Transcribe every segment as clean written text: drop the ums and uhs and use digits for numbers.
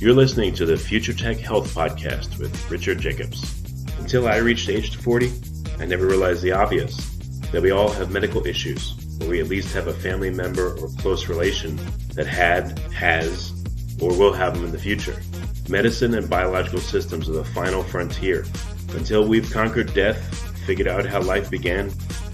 You're listening to the Future Tech Health Podcast with Richard Jacobs. Until I reached age 40, I never realized the obvious, that we all have medical issues, or we at least have a family member or close relation that has, or will have them in the future. Medicine and biological systems are the final frontier. Until we've conquered death, figured out how life began,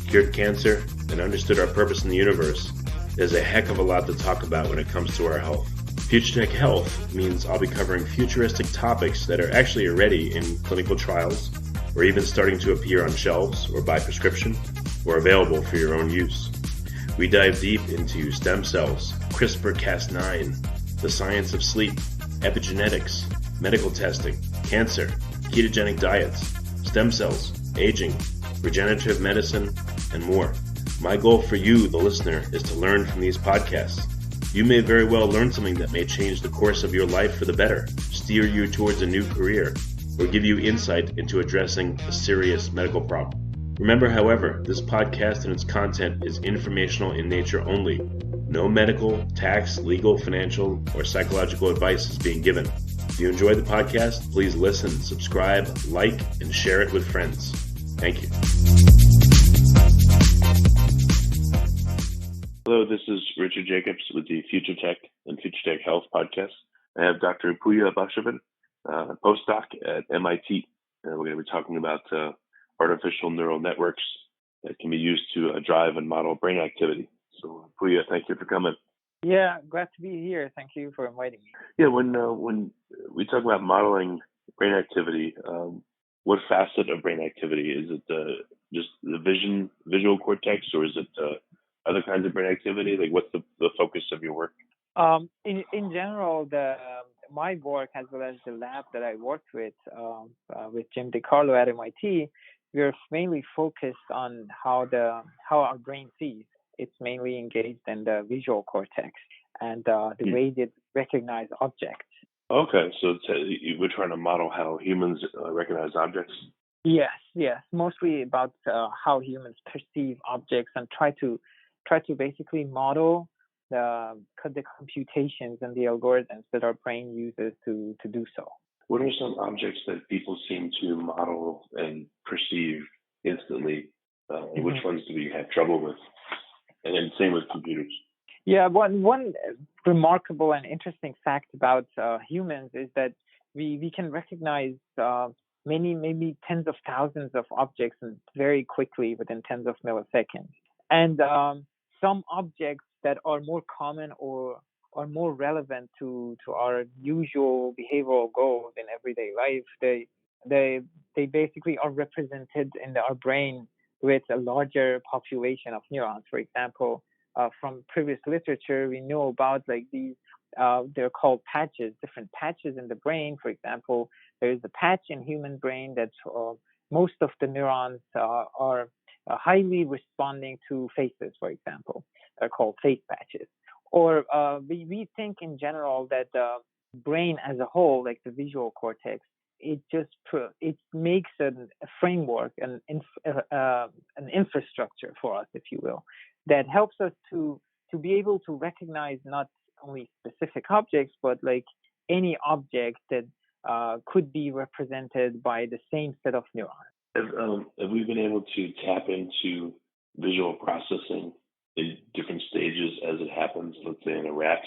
cured cancer, and understood our purpose in the universe, there's a heck of a lot to talk about when it comes to our health. Future Tech Health means I'll be covering futuristic topics that are actually already in clinical trials, or even starting to appear on shelves or by prescription, or available for your own use. We dive deep into stem cells, CRISPR-Cas9, the science of sleep, epigenetics, medical testing, cancer, ketogenic diets, stem cells, aging, regenerative medicine, and more. My goal for you, the listener, is to learn from these podcasts. You may very well learn something that may change the course of your life for the better, steer you towards a new career, or give you insight into addressing a serious medical problem. Remember, however, this podcast and its content is informational in nature only. No medical, tax, legal, financial, or psychological advice is being given. If you enjoy the podcast, please listen, subscribe, like, and share it with friends. Thank you. Hello, this is Richard Jacobs with the Future Tech and Future Tech Health Podcast. I have Dr. Pouya Bashivan, postdoc at MIT. We're going to be talking about artificial neural networks that can be used to drive and model brain activity. So, Pouya, thank you for coming. Yeah, glad to be here. Thank you for inviting me. Yeah, when we talk about modeling brain activity, what facet of brain activity is it? Just the visual cortex, or is it other kinds of brain activity? Like, what's the focus of your work? In general, my work as well as the lab that I worked with Jim DiCarlo at MIT, we're mainly focused on how our brain sees. It's mainly engaged in the visual cortex and the way they recognize objects. Okay, so we're trying to model how humans recognize objects? Yes, mostly about how humans perceive objects and try to basically model the computations and the algorithms that our brain uses to do so. What are some objects that people seem to model and perceive instantly? And which ones do we have trouble with? And then same with computers. Yeah, one remarkable and interesting fact about humans is that we can recognize maybe tens of thousands of objects very quickly within tens of milliseconds. And some objects that are more common or are more relevant to our usual behavioral goals in everyday life, they basically are represented in our brain with a larger population of neurons. For example, from previous literature, we know about like these, they're called patches, different patches in the brain. For example, there is a patch in human brain that most of the neurons are highly responding to faces, for example. They're called face patches. Or we think in general that the brain as a whole, like the visual cortex, it makes a framework, an infrastructure for us, if you will, that helps us to be able to recognize not only specific objects, but like any object that could be represented by the same set of neurons. Have we been able to tap into visual processing in different stages as it happens, let's say in a rat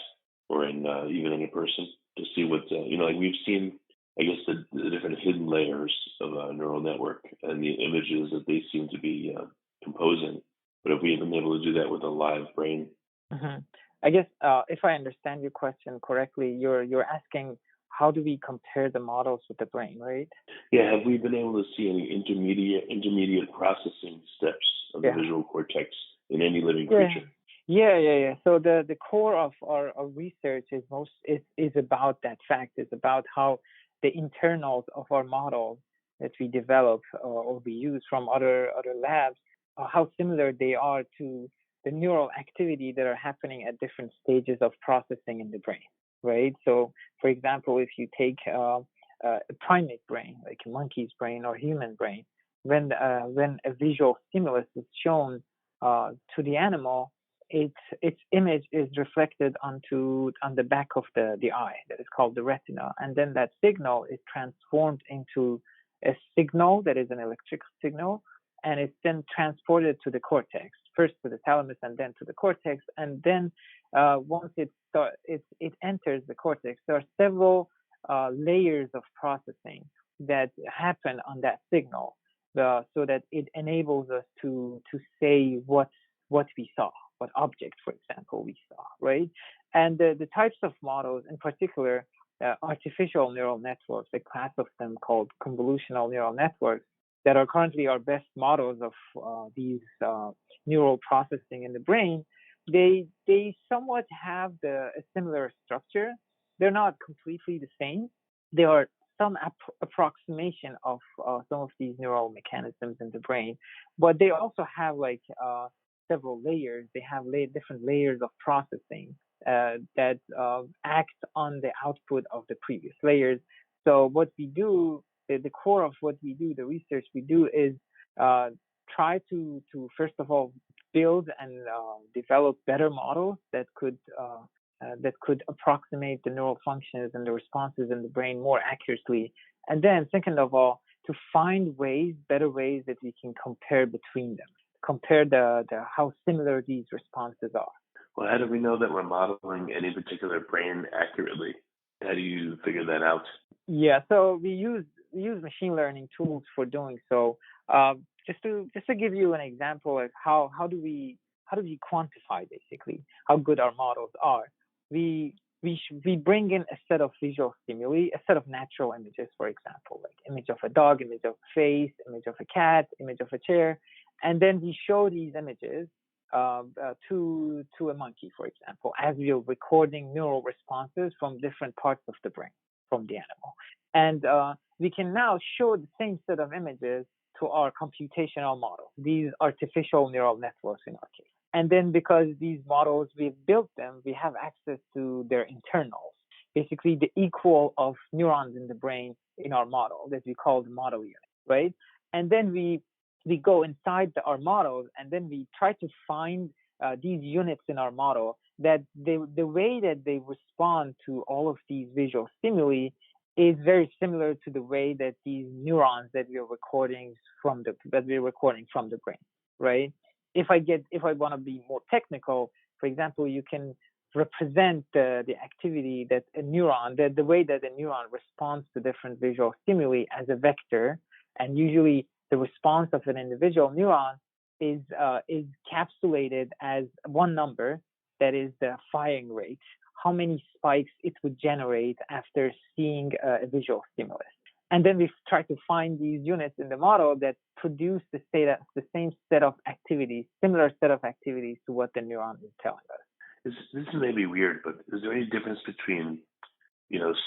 or in even in a person, to see what, like we've seen, I guess, the different hidden layers of a neural network and the images that they seem to be composing. But have we been able to do that with a live brain? Mm-hmm. I guess if I understand your question correctly, you're asking how do we compare the models with the brain, right? Yeah, have we been able to see any intermediate processing steps of the visual cortex in any living creature? Yeah. So the core of our research is about that fact. It's about how the internals of our models that we develop or we use from other labs, how similar they are to the neural activity that are happening at different stages of processing in the brain, right? So, for example, if you take a primate brain, like a monkey's brain or human brain, when a visual stimulus is shown to the animal, its image is reflected on the back of the eye, that is called the retina, and then that signal is transformed into a signal that is an electrical signal, and it's then transported to the cortex, first to the thalamus and then to the cortex, and then once it enters the cortex, there are several layers of processing that happen on that signal, so that it enables us to say what we saw, what object, for example, we saw, right? And the types of models, in particular, artificial neural networks, a class of them called convolutional neural networks, that are currently our best models of these neural processing in the brain, they somewhat have a similar structure. They're not completely the same. There are some approximation of some of these neural mechanisms in the brain, but they also have several layers. They have different layers of processing that act on the output of the previous layers. So what we do, the core of what we do, the research we do, is try to first of all build and develop better models that could approximate the neural functions and the responses in the brain more accurately. And then second of all, to find better ways that we can compare between them, compare how similar these responses are. Well, how do we know that we're modeling any particular brain accurately? How do you figure that out? Yeah, so we use machine learning tools for doing so. Just to give you an example of how do we quantify basically how good our models are. We bring in a set of visual stimuli, a set of natural images, for example, like image of a dog, image of a face, image of a cat, image of a chair, and then we show these images to a monkey, for example, as we are recording neural responses from different parts of the brain from the animal. And we can now show the same set of images to our computational models, these artificial neural networks in our case. And then because these models, we've built them, we have access to their internals, basically the equal of neurons in the brain in our model that we call the model unit, right? And then we go inside our models, and then we try to find these units in our model that the way that they respond to all of these visual stimuli is very similar to the way that these neurons that we're recording from the brain, right? If I want to be more technical, for example, you can represent the activity that a neuron, the way that a neuron responds to different visual stimuli as a vector, and usually the response of an individual neuron is capsulated as one number, that is the firing rate, how many spikes it would generate after seeing a visual stimulus. And then we try to find these units in the model that produce the same set of activities, similar set of activities to what the neuron is telling us. This may be weird, but is there any difference between,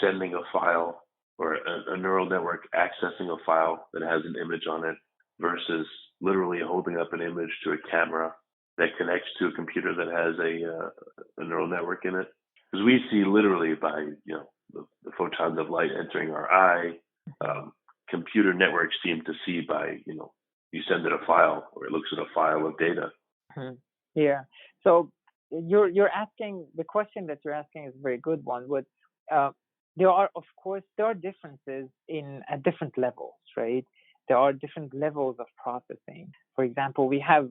sending a file or a neural network accessing a file that has an image on it versus literally holding up an image to a camera that connects to a computer that has a neural network in it? Because we see literally by the photons of light entering our eye. Computer networks seem to see by you send it a file or it looks at a file of data. Mm-hmm. Yeah. So you're asking, the question that you're asking is a very good one. But there are differences at different levels, right? There are different levels of processing. For example, we have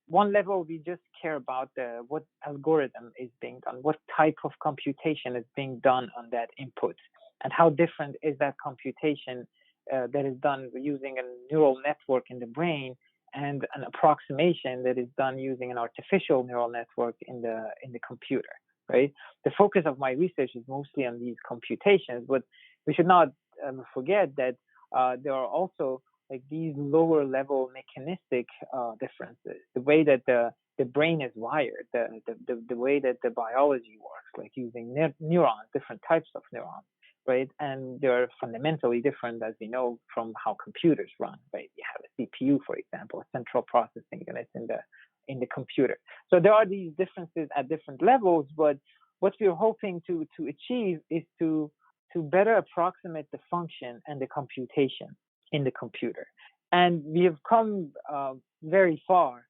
one level, we just care about what algorithm is being done, what type of computation is being done on that input, and how different is that computation that is done using a neural network in the brain and an approximation that is done using an artificial neural network in the computer, right? The focus of my research is mostly on these computations, but we should not forget that there are also these lower level mechanistic differences, the way that the brain is wired, the way that the biology works, like using neurons, different types of neurons, right? And they're fundamentally different, as we know, from how computers run, right? You have a CPU, for example, a central processing unit in the computer. So there are these differences at different levels, but what we're hoping to achieve is to better approximate the function and the computation in the computer. And we have come very far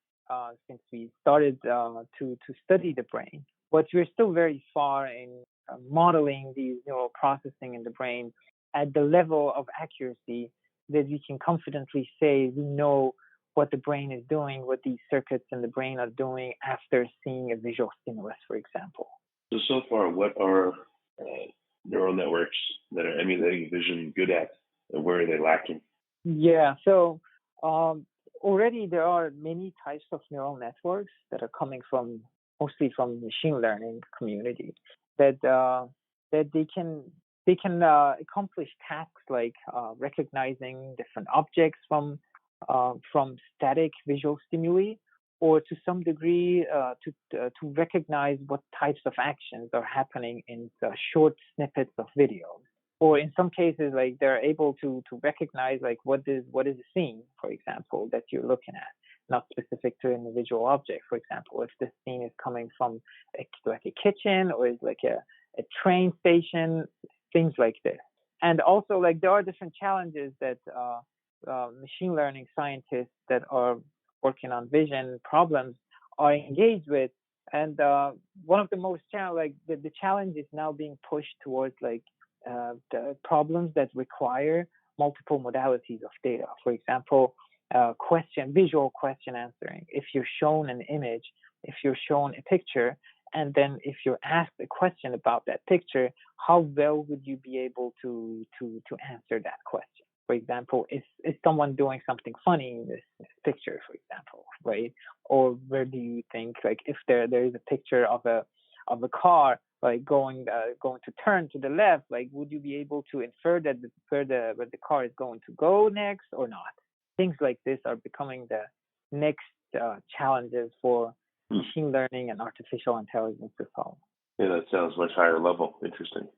since we started to study the brain, but we're still very far in modeling these neural processing in the brain at the level of accuracy that we can confidently say we know what the brain is doing, what these circuits in the brain are doing after seeing a visual stimulus, for example. So far, what are neural networks that are emulating vision good at, and where are they lacking? Yeah, so already there are many types of neural networks that are coming from mostly from machine learning community that they can accomplish tasks like recognizing different objects from static visual stimuli, or to some degree to recognize what types of actions are happening in short snippets of videos. Or in some cases, like they're able to recognize like what is a scene, for example, that you're looking at, not specific to an individual object. For example, if the scene is coming from like a kitchen or is like a train station, things like this. And also, like there are different challenges that machine learning scientists that are working on vision problems are engaged with. And one of the most the challenge is now being pushed towards like the problems that require multiple modalities of data. For example, visual question answering. If you're shown an image, if you're shown a picture, and then if you're asked a question about that picture, how well would you be able to answer that question? For example, is someone doing something funny in this picture, for example, right? Or where do you think, like, if there is a picture of a car like going to turn to the left, like, would you be able to infer that where the car is going to go next or not? Things like this are becoming the next challenges for machine learning and artificial intelligence to solve. Yeah, that sounds much higher level. Interesting.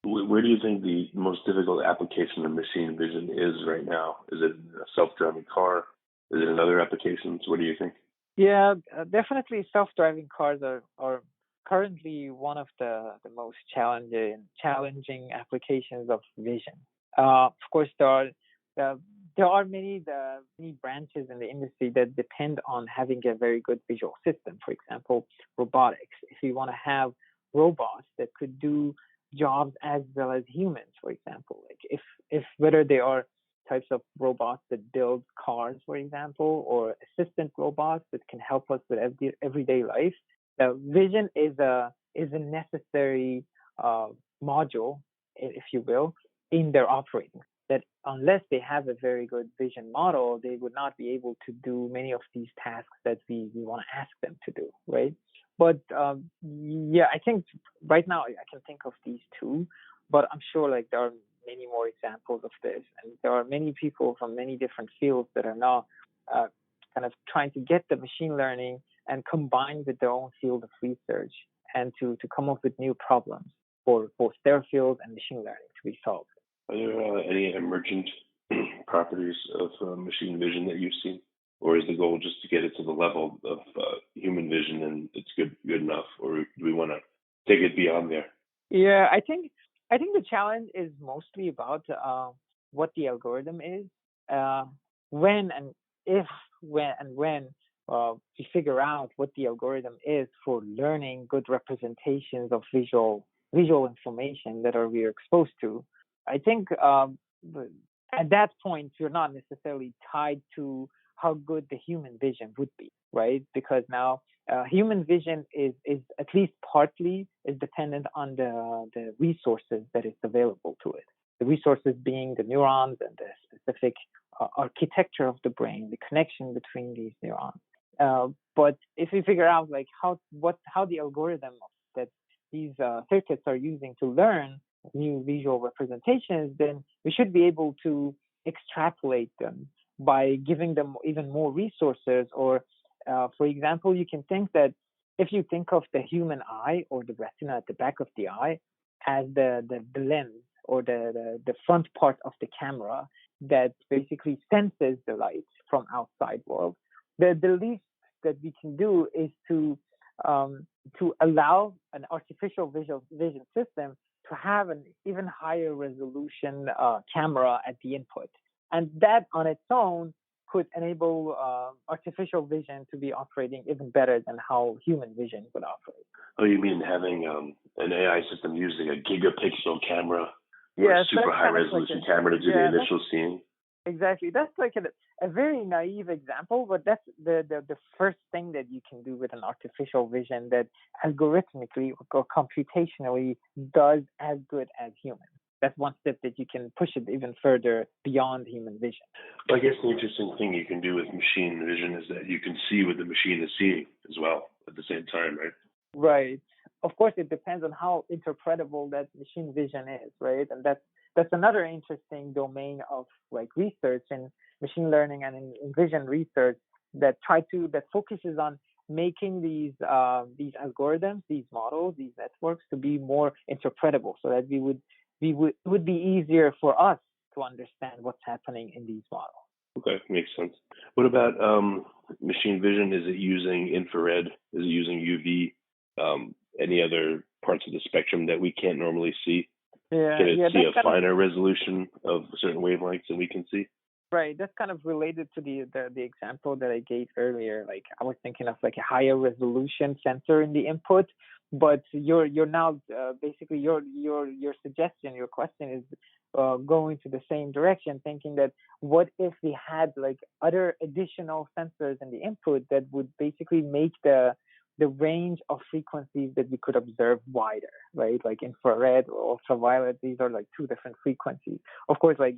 Where do you think the most difficult application of machine vision is right now? Is it a self-driving car? Is it in other applications? What do you think? Yeah, definitely self-driving cars are currently one of the most challenging applications of vision. Of course, there are many branches in the industry that depend on having a very good visual system. For example, robotics. If you want to have robots that could do jobs as well as humans, for example, like if whether they are types of robots that build cars, for example, or assistant robots that can help us with everyday life. Vision is a necessary module, if you will, in their operating. That unless they have a very good vision model, they would not be able to do many of these tasks that we want to ask them to do, right? But yeah, I think right now I can think of these two, but I'm sure like there are many more examples of this, and there are many people from many different fields that are now kind of trying to get the machine learning and combine with their own field of research and to come up with new problems for both their field and machine learning to be solved. Are there any emergent properties of machine vision that you've seen? Or is the goal just to get it to the level of human vision and it's good enough? Or do we want to take it beyond there? Yeah, I think the challenge is mostly about what the algorithm is. When we figure out what the algorithm is for learning good representations of visual information that we are exposed to, I think at that point you're not necessarily tied to how good the human vision would be, right? Because now human vision is at least partly is dependent on the resources that is available to it. The resources being the neurons and the specific architecture of the brain, the connection between these neurons. But if we figure out like how the algorithm that these circuits are using to learn new visual representations, then we should be able to extrapolate them by giving them even more resources. Or, for example, you can think that if you think of the human eye or the retina at the back of the eye as the lens or the front part of the camera that basically senses the light from outside world, the least that we can do is to allow an artificial vision system to have an even higher resolution camera at the input. And that on its own could enable artificial vision to be operating even better than how human vision would operate. Oh, you mean having an AI system using a gigapixel camera or Yeah, a super high resolution camera to do the initial seeing? Exactly. That's like a very naive example, but that's the first thing that you can do with an artificial vision that algorithmically or computationally does as good as human. That's one step that you can push it even further beyond human vision. Well, I guess the interesting thing you can do with machine vision is that you can see what the machine is seeing as well at the same time, right? Right. Of course, it depends on how interpretable that machine vision is, right? And that's another interesting domain of like research in machine learning and in vision research that focuses on making these algorithms, these models, these networks to be more interpretable, so that it would be easier for us to understand what's happening in these models. Okay, makes sense. What about machine vision? Is it using infrared? Is it using UV? Any other parts of the spectrum that we can't normally see? Can it see a finer resolution of certain wavelengths than we can see? Right. That's kind of related to the example that I gave earlier. Like I was thinking of like a higher resolution sensor in the input, but you're now basically your suggestion, your question is going to the same direction, thinking that what if we had like other additional sensors in the input that would basically make the range of frequencies that we could observe wider, right? Like infrared or ultraviolet, these are like two different frequencies. Of course, like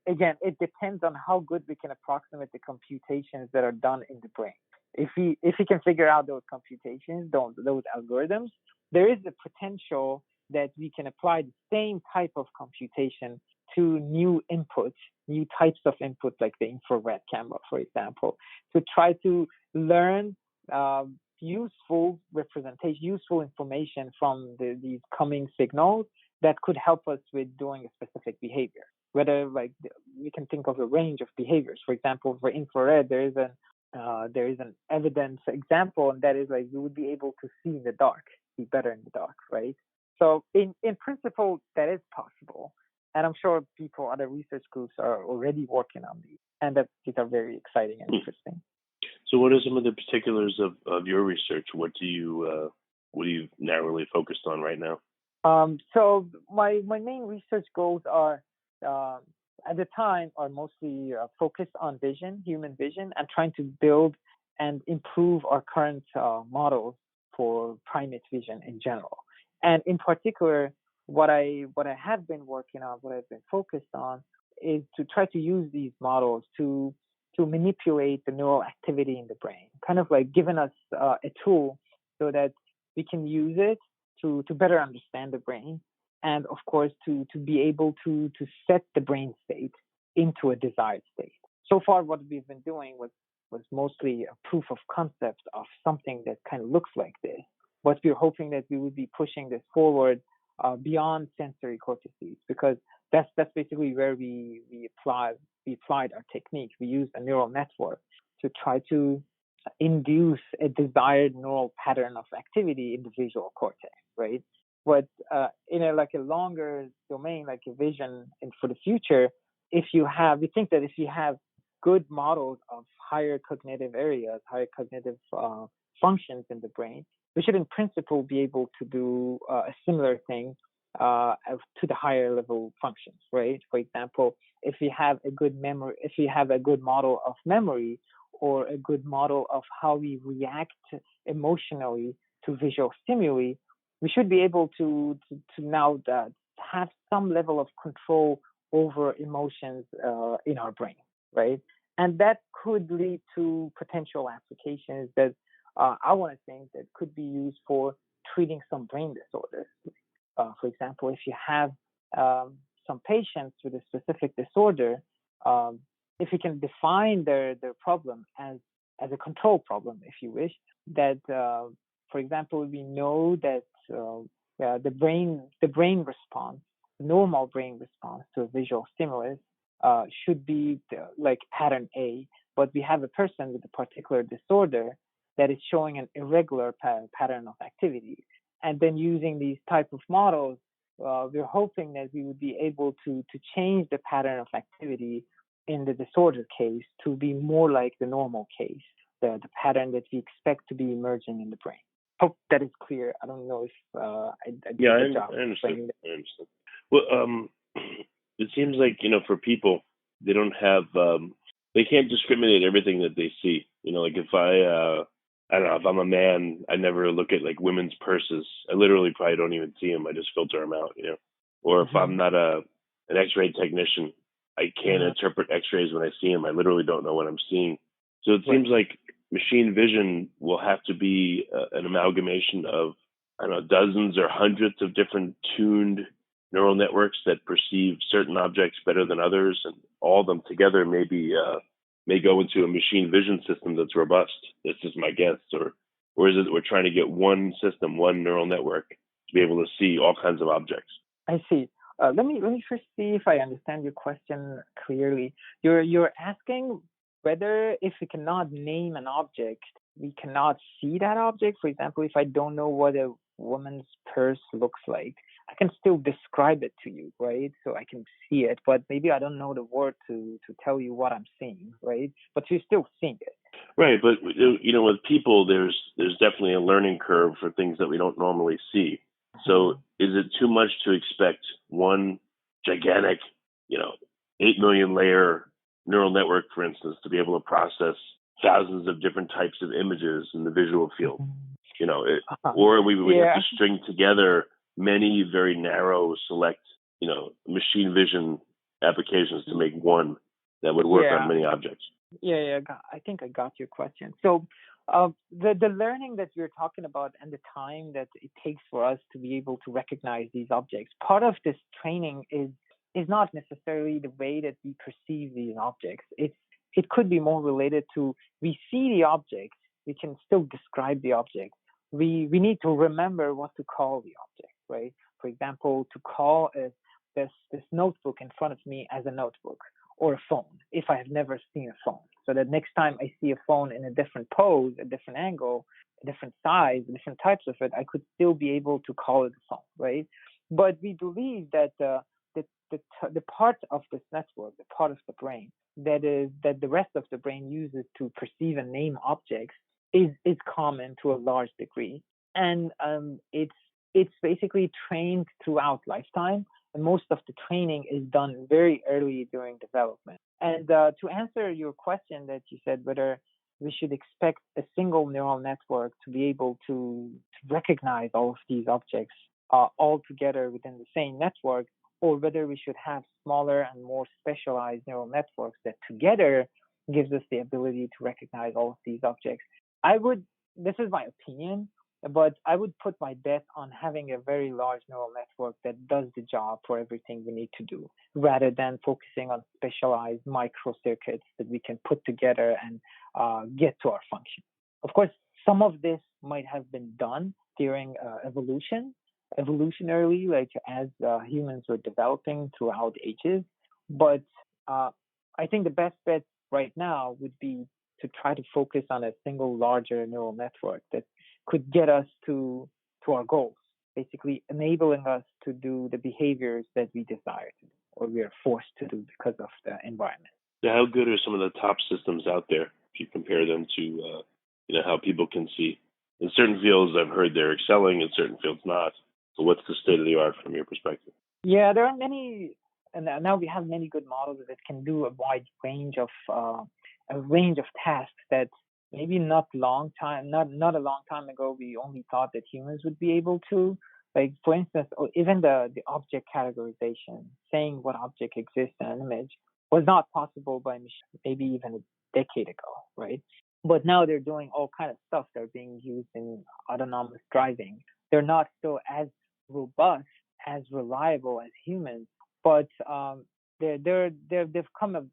again, it depends on how good we can approximate the computations that are done in the brain. If we can figure out those computations, those algorithms, there is the potential that we can apply the same type of computation to new inputs, new types of input, like the infrared camera, for example, to try to learn useful representation, useful information from these coming signals that could help us with doing a specific behavior. Whether like we can think of a range of behaviors. For example, for infrared, there is an evidence example, and that is like you would be able to see in the dark, see better in the dark, right? So in principle, that is possible. And I'm sure other research groups are already working on these, and that these are very exciting and interesting. So what are some of the particulars of your research? What do you narrowly focused on right now? So my main research goals are at the time are mostly focused on vision, human vision, and trying to build and improve our current models for primate vision in general. And in particular, what I have been working on, what I've been focused on, is to try to use these models to manipulate the neural activity in the brain, kind of like giving us a tool so that we can use it to better understand the brain, and of course to be able to set the brain state into a desired state. So far, what we've been doing was mostly a proof of concept of something that kind of looks like this. But we're hoping that we would be pushing this forward beyond sensory cortices, because that's basically where we applied our technique. We used a neural network to try to induce a desired neural pattern of activity in the visual cortex, right? But in a longer domain, like a vision, and for the future, we think that if you have good models of higher cognitive areas, higher cognitive functions in the brain, we should in principle be able to do a similar thing to the higher level functions, right? For example, if you have a good model of memory, or a good model of how we react emotionally to visual stimuli, we should be able to now have some level of control over emotions in our brain, right? And that could lead to potential applications that I want to think that could be used for treating some brain disorders. For example, if you have some patients with a specific disorder, if you can define their problem as a control problem, if you wish, that for example, we know that the brain response, normal brain response to a visual stimulus should be like pattern A, but we have a person with a particular disorder that is showing an irregular pattern of activity. And then using these type of models, we're hoping that we would be able to change the pattern of activity in the disorder case to be more like the normal case, the pattern that we expect to be emerging in the brain. Hope that is clear. I don't know if I did a good job explaining that. I understand. Well, it seems like, for people, they don't have, they can't discriminate everything that they see. Like if I don't know, if I'm a man, I never look at like women's purses. I literally probably don't even see them. I just filter them out, Or if I'm not an X-ray technician, I can't interpret X-rays when I see them. I literally don't know what I'm seeing. So it seems like machine vision will have to be an amalgamation of, I don't know, dozens or hundreds of different tuned neural networks that perceive certain objects better than others, and all of them together may go into a machine vision system that's robust. This is my guess. Or is it that we're trying to get one system, one neural network to be able to see all kinds of objects? I see. Let me first see if I understand your question clearly. You're asking whether if we cannot name an object, we cannot see that object. For example, if I don't know what a woman's purse looks like, I can still describe it to you, right? So I can see it, but maybe I don't know the word to tell you what I'm seeing, right? But you're still seeing it. Right, but with people, there's definitely a learning curve for things that we don't normally see. So is it too much to expect one gigantic, 8 million layer neural network, for instance, to be able to process thousands of different types of images in the visual field? Or we would have to string together many very narrow, select, machine vision applications to make one that would work on many objects. I think I got your question. So the learning that you're talking about and the time that it takes for us to be able to recognize these objects, part of this training is not necessarily the way that we perceive these objects. It could be more related to, we see the object, we can still describe the object. We need to remember what to call the object, right? For example, to call this notebook in front of me as a notebook, or a phone, if I have never seen a phone. So that next time I see a phone in a different pose, a different angle, a different size, different types of it, I could still be able to call it a phone, right? But we believe that the part of this network, the part of the brain that the rest of the brain uses to perceive and name objects is common to a large degree, and it's basically trained throughout lifetime. And most of the training is done very early during development. And to answer your question that you said, whether we should expect a single neural network to be able to recognize all of these objects all together within the same network, or whether we should have smaller and more specialized neural networks that together gives us the ability to recognize all of these objects. This is my opinion, but I would put my bet on having a very large neural network that does the job for everything we need to do, rather than focusing on specialized microcircuits that we can put together and get to our function. Of course, some of this might have been done during evolutionarily, like as humans were developing throughout ages. But I think the best bet right now would be to try to focus on a single larger neural network that could get us to our goals, basically enabling us to do the behaviors that we desire to do, or we are forced to do because of the environment. So how good are some of the top systems out there if you compare them to how people can see? In certain fields, I've heard they're excelling, in certain fields not. So what's the state of the art from your perspective? Yeah, there are many, and now we have many good models that can do a wide range of tasks that maybe not a long time ago we only thought that humans would be able to. Like, for instance, even the object categorization, saying what object exists in an image, was not possible by machine maybe even a decade ago, right? But now they're doing all kind of stuff. They're being used in autonomous driving. They're not still as robust, as reliable as humans, but they've come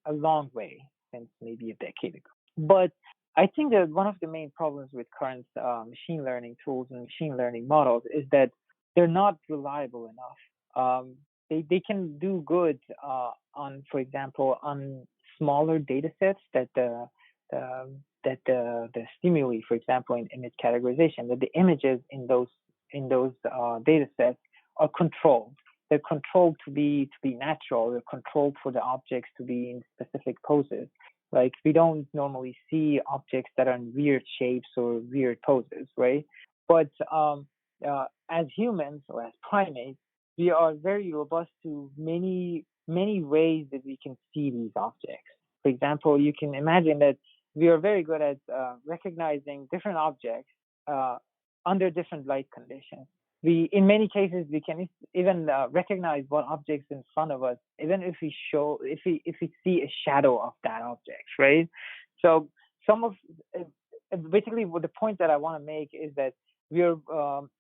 a long way since maybe a decade ago. But I think that one of the main problems with current machine learning tools and machine learning models is that they're not reliable enough. They can do good on, for example, on smaller data sets that the stimuli, for example, in image categorization, that the images in those data sets are controlled, they're controlled to be natural. They're controlled for the objects to be in specific poses. Like we don't normally see objects that are in weird shapes or weird poses, right? But as humans or as primates, we are very robust to many ways that we can see these objects. For example, you can imagine that we are very good at recognizing different objects under different light conditions. In many cases, we can even recognize what object's in front of us, even if we see a shadow of that object, right? So basically, what the point that I want to make is that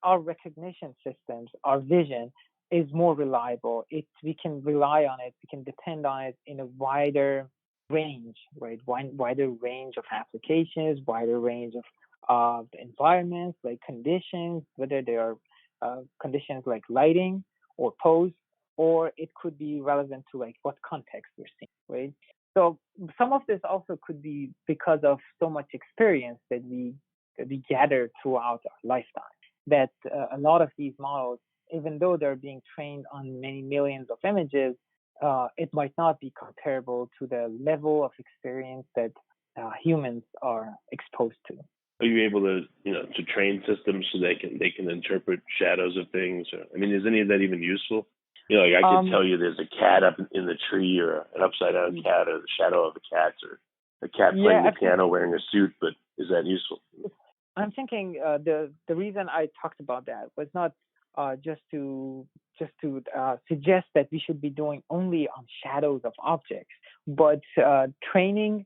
our recognition systems, our vision is more reliable. We can rely on it. We can depend on it in a wider range, right? Wider range of applications, wider range of environments, like conditions, whether they are conditions like lighting or pose, or it could be relevant to like what context we're seeing, right? So some of this also could be because of so much experience that we gather throughout our lifetime. That a lot of these models, even though they're being trained on many millions of images, it might not be comparable to the level of experience that humans are exposed to. Are you able to, to train systems so they can interpret shadows of things? Or, I mean, is any of that even useful? Like I can tell you there's a cat up in the tree, or an upside down cat, or the shadow of a cat, or a cat playing the piano wearing a suit. But is that useful? I'm thinking the reason I talked about that was not just to suggest that we should be doing only on shadows of objects, but training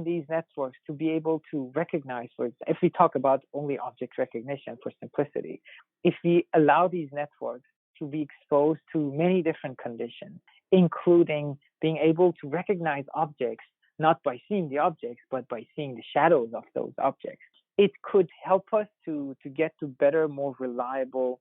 these networks to be able to recognize, if we talk about only object recognition for simplicity, if we allow these networks to be exposed to many different conditions, including being able to recognize objects, not by seeing the objects, but by seeing the shadows of those objects, it could help us to get to better, more reliable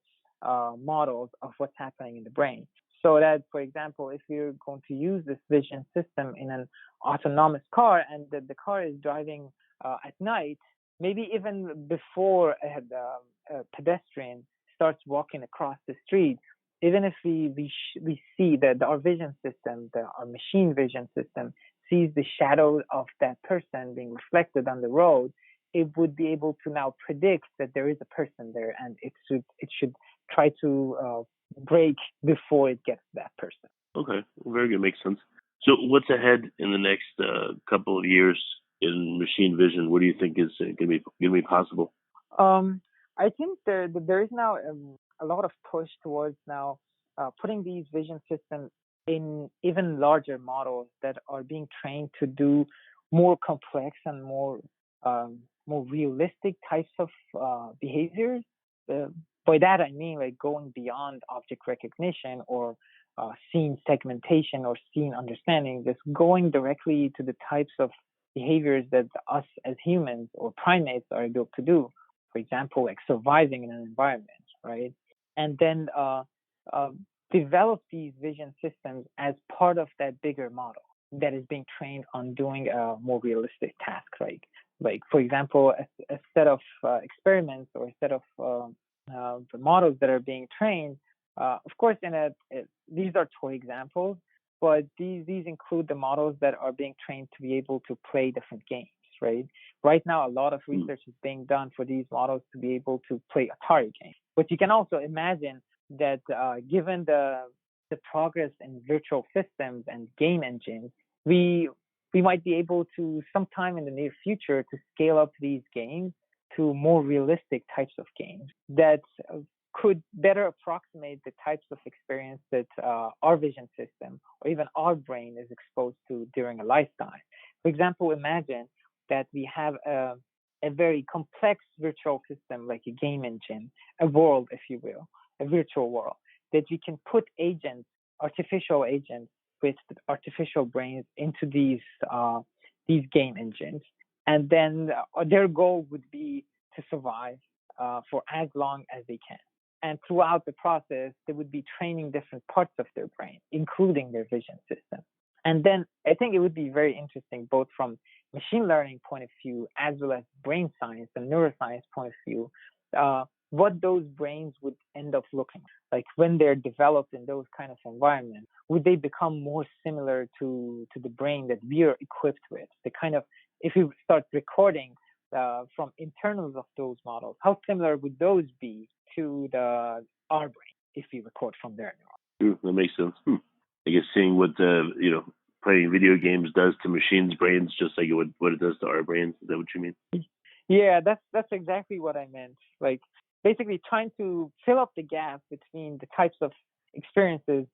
models of what's happening in the brain. So that, for example, if we're going to use this vision system in an autonomous car and the car is driving at night, maybe even before a pedestrian starts walking across the street, even if we see that our vision system, our machine vision system, sees the shadow of that person being reflected on the road, it would be able to now predict that there is a person there, and it should try to brake before it gets that person. Okay, very good, makes sense. So what's ahead in the next couple of years in machine vision? What do you think is going to be possible? I think there is now a lot of push towards now putting these vision systems in even larger models that are being trained to do more complex and more realistic types of behaviors. By that I mean like going beyond object recognition or scene segmentation or scene understanding, just going directly to the types of behaviors that us as humans or primates are able to do. For example, like surviving in an environment, right? And then develop these vision systems as part of that bigger model that is being trained on doing a more realistic task, right? Like, for example, a set of experiments or a set of the models that are being trained. Of course, these are toy examples, but these include the models that are being trained to be able to play different games, right? Right now, a lot of research is being done for these models to be able to play Atari games. But you can also imagine that given the progress in virtual systems and game engines, we might be able to, sometime in the near future, to scale up these games to more realistic types of games that could better approximate the types of experience that our vision system or even our brain is exposed to during a lifetime. For example, imagine that we have a very complex virtual system like a game engine, a world, if you will, a virtual world, that we can put agents, artificial agents with artificial brains into these game engines. And then their goal would be to survive for as long as they can. And throughout the process, they would be training different parts of their brain, including their vision system. And then I think it would be very interesting, both from machine learning point of view, as well as brain science and neuroscience point of view, what those brains would end up looking like when they're developed in those kind of environments. Would they become more similar to the brain that we are equipped with? The kind of, if we start recording from internals of those models, how similar would those be to our brain if we record from their neurons? That makes sense. I guess seeing what playing video games does to machines' brains, just like what it does to our brains. Is that what you mean? Yeah, that's exactly what I meant. Like basically trying to fill up the gap between the types of experiences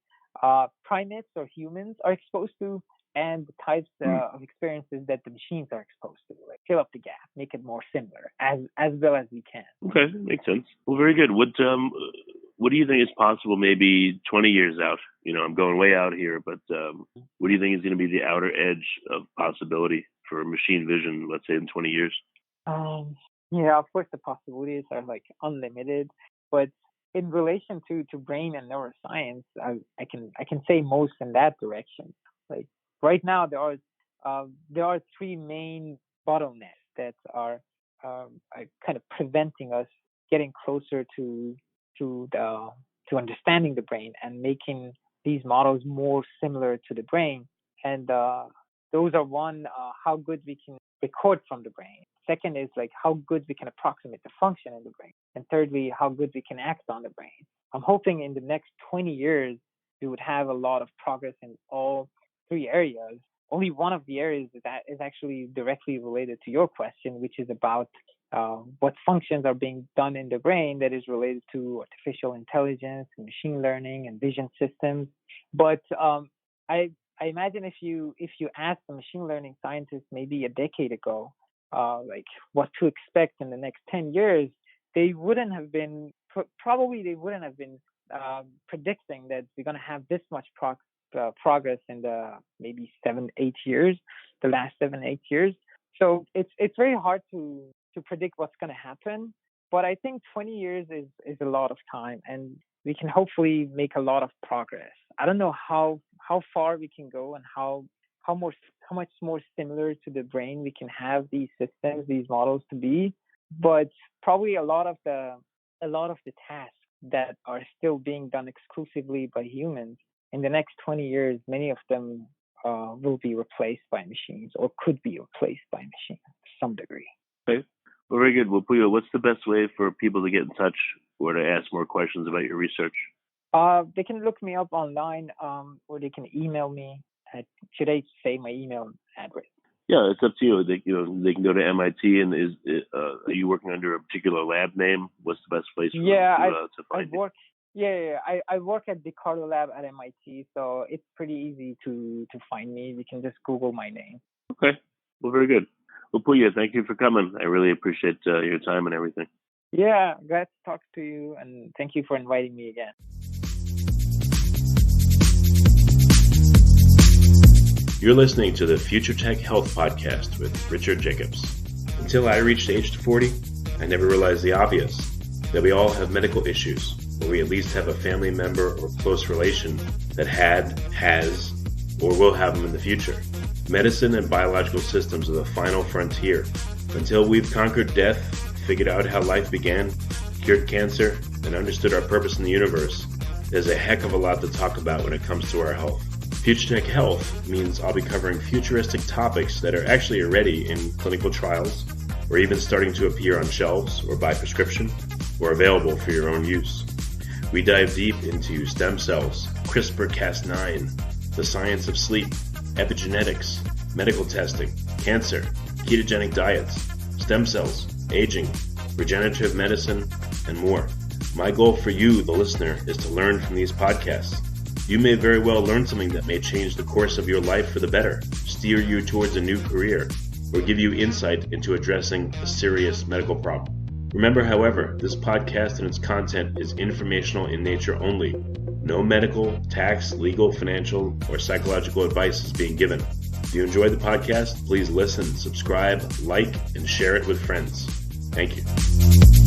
primates or humans are exposed to and the types of experiences that the machines are exposed to. Like fill up the gap, make it more similar as well as we can. Okay, makes sense. Well, very good. What do you think is possible maybe 20 years out? I'm going way out here, but what do you think is going to be the outer edge of possibility for machine vision, let's say in 20 years? Yeah, of course the possibilities are like unlimited, but in relation to brain and neuroscience, I can say most in that direction. Like right now there are three main bottlenecks that are kind of preventing us getting closer to understanding the brain and making these models more similar to the brain. And those are one, how good we can record from the brain. Second is like how good we can approximate the function in the brain. And thirdly, how good we can act on the brain. I'm hoping in the next 20 years, we would have a lot of progress in all three areas. Only one of the areas that is actually directly related to your question, which is about what functions are being done in the brain that is related to artificial intelligence, and machine learning, and vision systems. But I imagine if you asked a machine learning scientist maybe a decade ago, like what to expect in the next 10 years, they wouldn't have been predicting that we're going to have this much progress in the maybe 7-8 years, the last 7-8 years. So it's very hard to predict what's going to happen. But I think 20 years is a lot of time, and we can hopefully make a lot of progress. I don't know how far we can go and how much more similar to the brain we can have these systems, these models to be, but probably a lot of the tasks that are still being done exclusively by humans in the next 20 years, many of them will be replaced by machines or could be replaced by machines to some degree. Okay. Well, very good. Well, Pouya, what's the best way for people to get in touch or to ask more questions about your research? They can look me up online, or they can email me. Should I say my email address? Yeah, it's up to you. They can go to MIT. And are you working under a particular lab name? What's the best place for them to find you? I work at the Carter Lab at MIT, so it's pretty easy to find me. You can just Google my name. Okay. Well, very good. Well, Pouya, thank you for coming. I really appreciate your time and everything. Yeah, glad to talk to you, and thank you for inviting me again. You're listening to the Future Tech Health Podcast with Richard Jacobs. Until I reached age 40, I never realized the obvious, that we all have medical issues, or we at least have a family member or close relation that has, or will have them in the future. Medicine and biological systems are the final frontier. Until we've conquered death, figured out how life began, cured cancer, and understood our purpose in the universe, there's a heck of a lot to talk about when it comes to our health. Future Tech Health means I'll be covering futuristic topics that are actually already in clinical trials, or even starting to appear on shelves or by prescription, or available for your own use. We dive deep into stem cells, CRISPR-Cas9, the science of sleep, epigenetics, medical testing, cancer, ketogenic diets, stem cells, aging, regenerative medicine, and more. My goal for you, the listener, is to learn from these podcasts. You may very well learn something that may change the course of your life for the better, steer you towards a new career, or give you insight into addressing a serious medical problem. Remember, however, this podcast and its content is informational in nature only. No medical, tax, legal, financial, or psychological advice is being given. If you enjoy the podcast, please listen, subscribe, like, and share it with friends. Thank you.